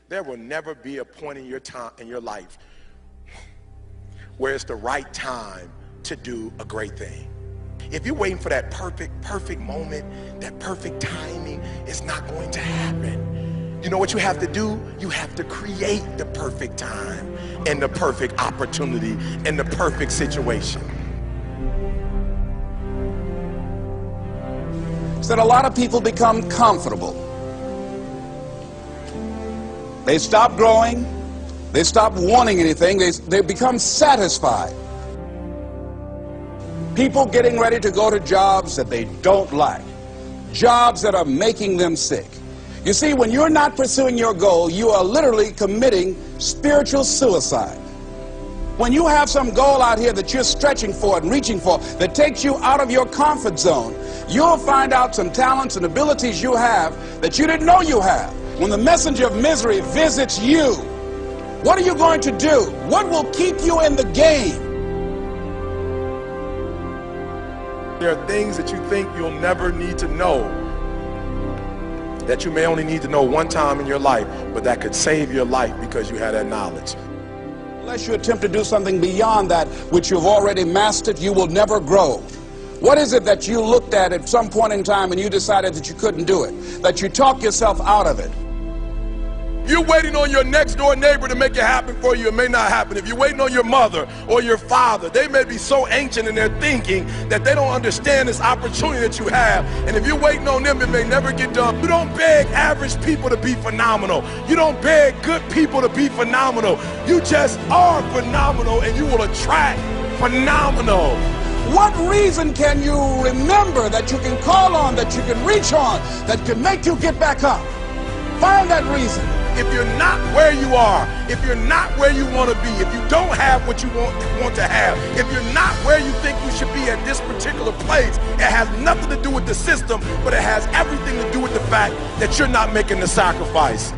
There will never be a point in your time in your life where it's the right time to do a great thing. If you're waiting for that perfect moment, that perfect timing, it's not going to happen. You know what you have to do? You have to create the perfect time and the perfect opportunity and the perfect situation. So that a lot of people become comfortable. They stop growing. They stop wanting anything. They become satisfied. People getting ready to go to jobs that they don't like. Jobs that are making them sick. You see, when you're not pursuing your goal, you are literally committing spiritual suicide. When you have some goal out here that you're stretching for and reaching for that takes you out of your comfort zone, you'll find out some talents and abilities you have that you didn't know you have. When the messenger of misery visits you, what are you going to do? What will keep you in the game? There are things that you think you'll never need to know, that you may only need to know one time in your life, but that could save your life because you had that knowledge. Unless you attempt to do something beyond that which you've already mastered, you will never grow. What is it that you looked at some point in time and you decided that you couldn't do it, that you talked yourself out of it? You're waiting on your next door neighbor to make it happen for you, it may not happen. If you're waiting on your mother or your father, they may be so ancient in their thinking that they don't understand this opportunity that you have. And if you're waiting on them, it may never get done. You don't beg average people to be phenomenal. You don't beg good people to be phenomenal. You just are phenomenal and you will attract phenomenal. What reason can you remember that you can call on, that you can reach on, that can make you get back up? Find that reason. If you're not where you are, if you're not where you want to be, if you don't have what you want to have, if you're not where you think you should be at this particular place, it has nothing to do with the system, but it has everything to do with the fact that you're not making the sacrifice.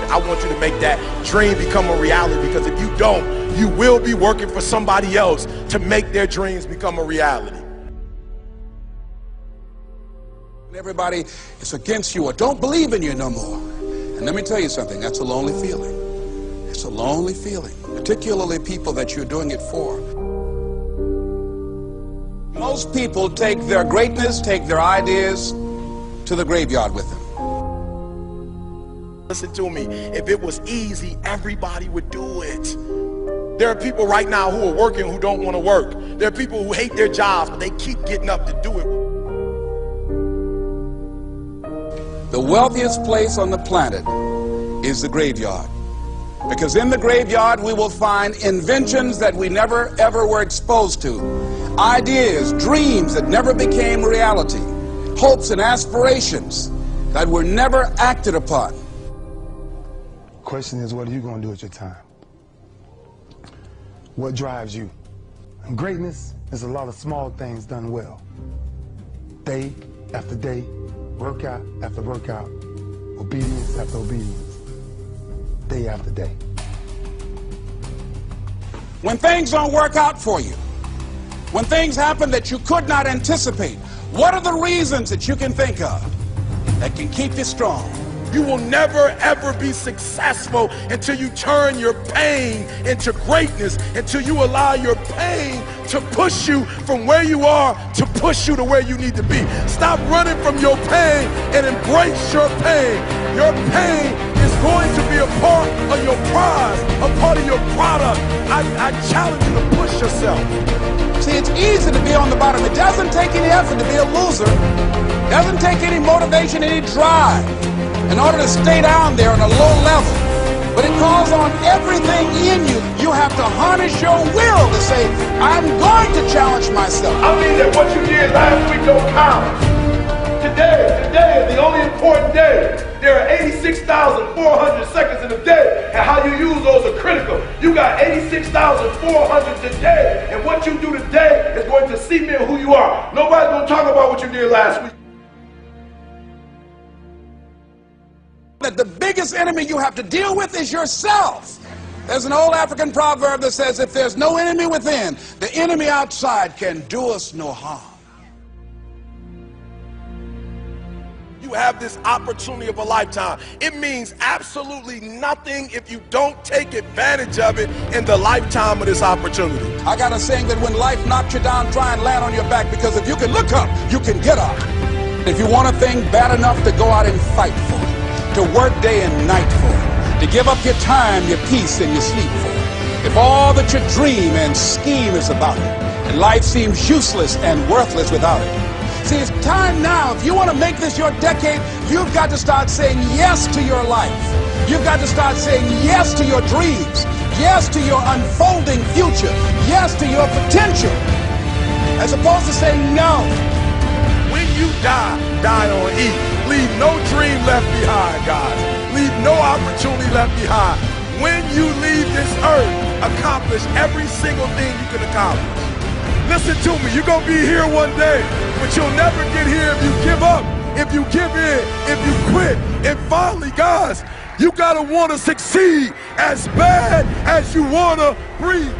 I want you to make that dream become a reality, because if you don't, you will be working for somebody else to make their dreams become a reality. Everybody is against you or don't believe in you no more. And let me tell you something, that's a lonely feeling. It's a lonely feeling, particularly people that you're doing it for. Most people take their greatness, take their ideas to the graveyard with them. Listen to me, if it was easy, everybody would do it. There are people right now who are working who don't want to work. There are people who hate their jobs, but they keep getting up to do it. The wealthiest place on the planet is the graveyard. Because in the graveyard we will find inventions that we never ever were exposed to. Ideas, dreams that never became reality. Hopes and aspirations that were never acted upon. The question is, what are you going to do with your time? What drives you? And greatness is a lot of small things done well. Day after day, workout after workout, obedience after obedience, day after day. When things don't work out for you, when things happen that you could not anticipate, what are the reasons that you can think of that can keep you strong? You will never ever be successful until you turn your pain into greatness, until you allow your pain to push you from where you are to push you to where you need to be. Stop running from your pain and embrace your pain. Your pain is going to be a part of your prize, a part of your product. I challenge you to push yourself. See, it's easy to be on the bottom. It doesn't take any effort to be a loser. It doesn't take any motivation, any drive in order to stay down there on a low level. But it calls on everything in you. You have to harness your will to say, I'm going to challenge myself. I mean that what you did last week don't count. Today is the only important day. There are 86,400 seconds in a day, and how you use those are critical. You got 86,400 today, and what you do today is going to cement who you are. Nobody's going to talk about what you did last week. That the biggest enemy you have to deal with is yourself. There's an old African proverb that says, if there's no enemy within, the enemy outside can do us no harm. You you have this opportunity of a lifetime. It means absolutely nothing if you don't take advantage of it in the lifetime of this opportunity. I got a saying that when life knocks you down, try and land on your back, because if you can look up, you can get up. If you want a thing bad enough to go out and fight for it, to work day and night for it, to give up your time, your peace, and your sleep for it, if all that you dream and scheme is about it, and life seems useless and worthless without it. See, it's time now. If you want to make this your decade, you've got to start saying yes to your life. You've got to start saying yes to your dreams, yes to your unfolding future, yes to your potential, as opposed to saying no. When you die, die on E. Leave no dream left behind, guys. Leave no opportunity left behind. When you leave this earth, accomplish every single thing you can accomplish. Listen to me, you're going to be here one day, but you'll never get here if you give up, if you give in, if you quit. And finally, guys, you got to want to succeed as bad as you want to breathe.